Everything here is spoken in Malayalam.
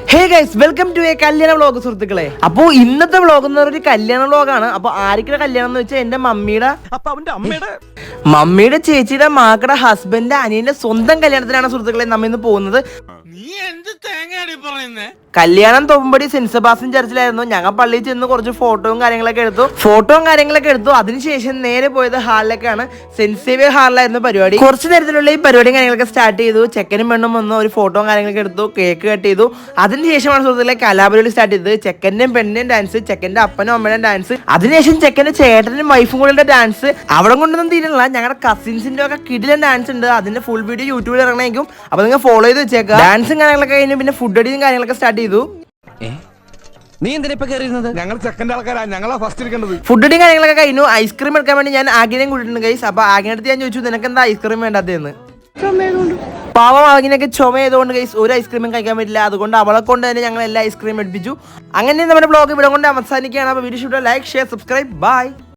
Hey guys, welcome to a കല്യാണ വ്ളോഗ് സുഹൃത്തുക്കളെ. അപ്പോൾ ഇന്നത്തെ വ്ളോഗ് എന്ന് പറയുന്നത് ഒരു കല്യാണ വ്ളോഗാണ്. അപ്പോൾ ആർക്കുടെ കല്യാണം എന്ന് വെച്ചാൽ എൻ്റെ മമ്മിയുടെ ചേച്ചിയുടെ മാക്കടെ ഹസ്ബൻഡ് അനിയന്റെ സ്വന്തം കല്യാണത്തിനാണ് സുഹൃത്തുക്കളെ നമ്മ ഇന്ന് പോകുന്നത്. കല്യാണം തൊമ്പടി സെന്റ് സെബാസ്റ്റ്യൻ ചർച്ചിലായിരുന്നു. ഞങ്ങൾ പള്ളിയിൽ ചെന്ന് കുറച്ച് ഫോട്ടോയും കാര്യങ്ങളൊക്കെ എടുത്തു. അതിനുശേഷം നേരെ പോയത് ഹാളിലേക്കാണ്. സെന്റ് സേവിയർ ഹാളിലായിരുന്നു പരിപാടി. കുറച്ച് നേരത്തിലുള്ള ഈ പരിപാടിയും കാര്യങ്ങളൊക്കെ സ്റ്റാർട്ട് ചെയ്തു. ചെക്കനും പെണ്ണും വന്നു, ഒരു ഫോട്ടോയും കാര്യങ്ങളൊക്കെ എടുത്തു, കേക്ക് കട്ട് ചെയ്തു. അതിനുശേഷമാണ് സുഹൃത്തുക്കളെ കലാപരിപാടി സ്റ്റാർട്ട് ചെയ്തത്. ചെക്കൻ്റെയും പെണ്ണിന്റെയും ഡാൻസ്, ചെക്കൻ്റെ അപ്പനും അമ്മയുടെയും ഡാൻസ്, അതിനുശേഷം ചെക്കൻ്റെ ചേട്ടനും വൈഫും കൂടെ ഡാൻസ്. അവിടെ കൊണ്ടൊന്നും തീരുന്നില്ല, ഞങ്ങളുടെ കസിൻസിന്റെ ഒക്കെ കിടിലൻ ഡാൻസ് ഉണ്ട്. അതിന്റെ ഫുൾ വീഡിയോ യൂട്യൂബിൽ ഇറങ്ങണമെങ്കിൽ അപ്പോൾ നിങ്ങൾ ഫോളോ ചെയ്ത് വെച്ചേക്കാം. ഡാൻസും കാര്യങ്ങളൊക്കെ കഴിഞ്ഞു, പിന്നെ ഫുഡ് അടിയും കാര്യങ്ങളൊക്കെ സ്റ്റാർട്ട് ചെയ്തു. നീ എന്തിനാ ഇപ്പൊ കയറിയിരുന്നത്? ഞങ്ങൾ ചെക്കൻ്റെ ആൾക്കാരാ, ഞങ്ങളാ ഫസ്റ്റ് ഇരിക്കേണ്ടത്. ഫുഡ് അടിയും കാര്യങ്ങളൊക്കെ കഴിഞ്ഞു. ഐസ്ക്രീം എടുക്കാൻ വേണ്ടി ഞാൻ ആഗ്യനെയും കൂട്ടിയിട്ടുണ്ട് ഗൈസ്. അപ്പൊ ആഗ്യനെ അടുത്ത് ഞാൻ ചോദിച്ചു, നിനക്ക് എന്താ ഐസ്ക്രീം വേണ്ടാത്തതെന്ന്. പാവം ആഗ്യനൊക്കെ ചുമയതുകൊണ്ട് ഗൈസ് ഒരു ഐസ്ക്രീമും കഴിക്കാൻ പറ്റില്ല. അതുകൊണ്ട് അവളെ കൊണ്ട് തന്നെ ഞങ്ങൾ എല്ലാ ഐസ്ക്രീം എടുപ്പിച്ചു. അങ്ങനെ നമ്മുടെ ബ്ലോഗ് ഇവിടെ കൊണ്ട് അവസാനിക്കുകയാണ്. അപ്പോൾ video like, share, subscribe, by.